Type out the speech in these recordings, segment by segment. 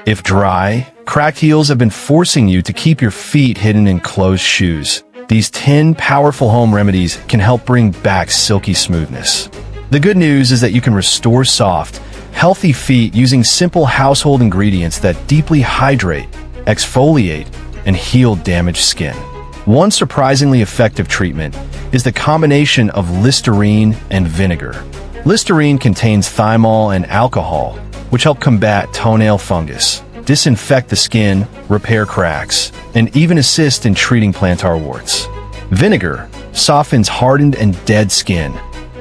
If dry, cracked heels have been forcing you to keep your feet hidden in closed shoes, these 10 powerful home remedies can help bring back silky smoothness. The good news is that you can restore soft, healthy feet using simple household ingredients that deeply hydrate, exfoliate, and heal damaged skin. One surprisingly effective treatment is the combination of Listerine and vinegar. Listerine contains thymol and alcohol, which help combat toenail fungus, disinfect the skin, repair cracks, and even assist in treating plantar warts. Vinegar softens hardened and dead skin,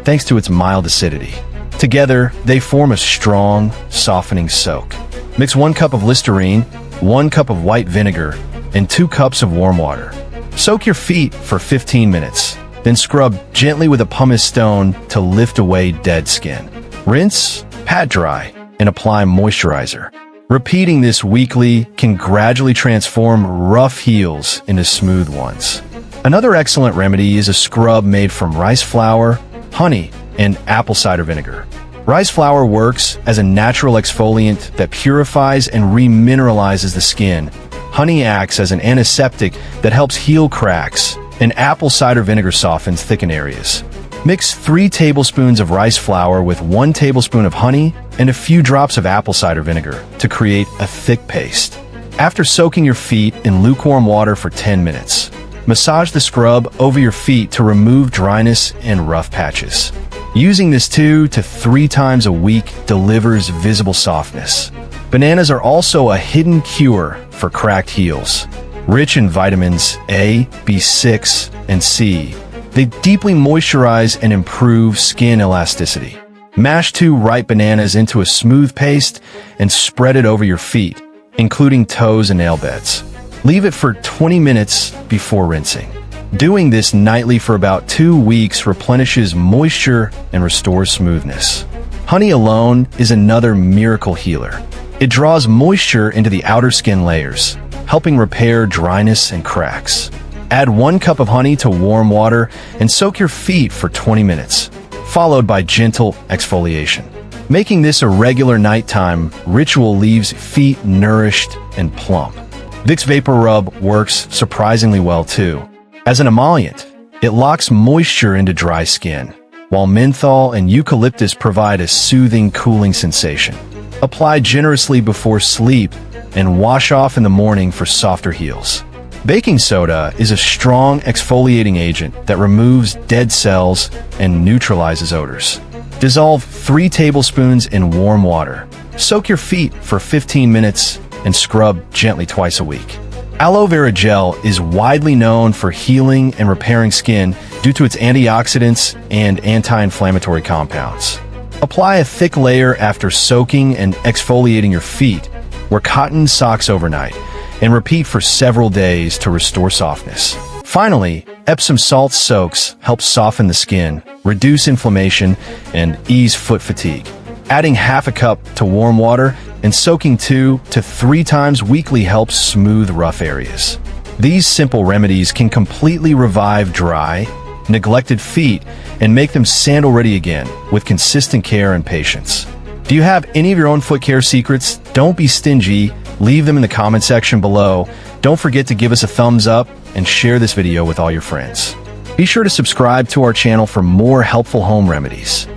thanks to its mild acidity. Together, they form a strong, softening soak. Mix 1 cup of Listerine, 1 cup of white vinegar, and 2 cups of warm water. Soak your feet for 15 minutes, then scrub gently with a pumice stone to lift away dead skin. Rinse, pat dry, and apply moisturizer. Repeating this weekly can gradually transform rough heels into smooth ones. Another excellent remedy is a scrub made from rice flour, honey, and apple cider vinegar. Rice flour works as a natural exfoliant that purifies and remineralizes the skin. Honey acts as an antiseptic that helps heal cracks, and apple cider vinegar softens thickened areas. Mix 3 tablespoons of rice flour with 1 tablespoon of honey and a few drops of apple cider vinegar to create a thick paste. After soaking your feet in lukewarm water for 10 minutes, massage the scrub over your feet to remove dryness and rough patches. Using this 2 to 3 times a week delivers visible softness. Bananas are also a hidden cure for cracked heels. Rich in vitamins A, B6, and C, they deeply moisturize and improve skin elasticity. Mash 2 ripe bananas into a smooth paste and spread it over your feet, including toes and nail beds. Leave it for 20 minutes before rinsing. Doing this nightly for about 2 weeks replenishes moisture and restores smoothness. Honey alone is another miracle healer. It draws moisture into the outer skin layers, helping repair dryness and cracks. Add 1 cup of honey to warm water and soak your feet for 20 minutes, followed by gentle exfoliation. Making this a regular nighttime ritual leaves feet nourished and plump. Vicks Vapor Rub works surprisingly well too. As an emollient, it locks moisture into dry skin, while menthol and eucalyptus provide a soothing, cooling sensation. Apply generously before sleep and wash off in the morning for softer heels. Baking soda is a strong exfoliating agent that removes dead cells and neutralizes odors. Dissolve 3 tablespoons in warm water. Soak your feet for 15 minutes and scrub gently twice a week. Aloe vera gel is widely known for healing and repairing skin due to its antioxidants and anti-inflammatory compounds. Apply a thick layer after soaking and exfoliating your feet. Wear cotton socks overnight and repeat for several days to restore softness. Finally, Epsom salt soaks help soften the skin, reduce inflammation, and ease foot fatigue. Adding half a cup to warm water and soaking 2 to 3 times weekly helps smooth rough areas. These simple remedies can completely revive dry, neglected feet and make them sandal-ready again with consistent care and patience. Do you have any of your own foot care secrets? Don't be stingy. Leave them in the comment section below. Don't forget to give us a thumbs up and share this video with all your friends. Be sure to subscribe to our channel for more helpful home remedies.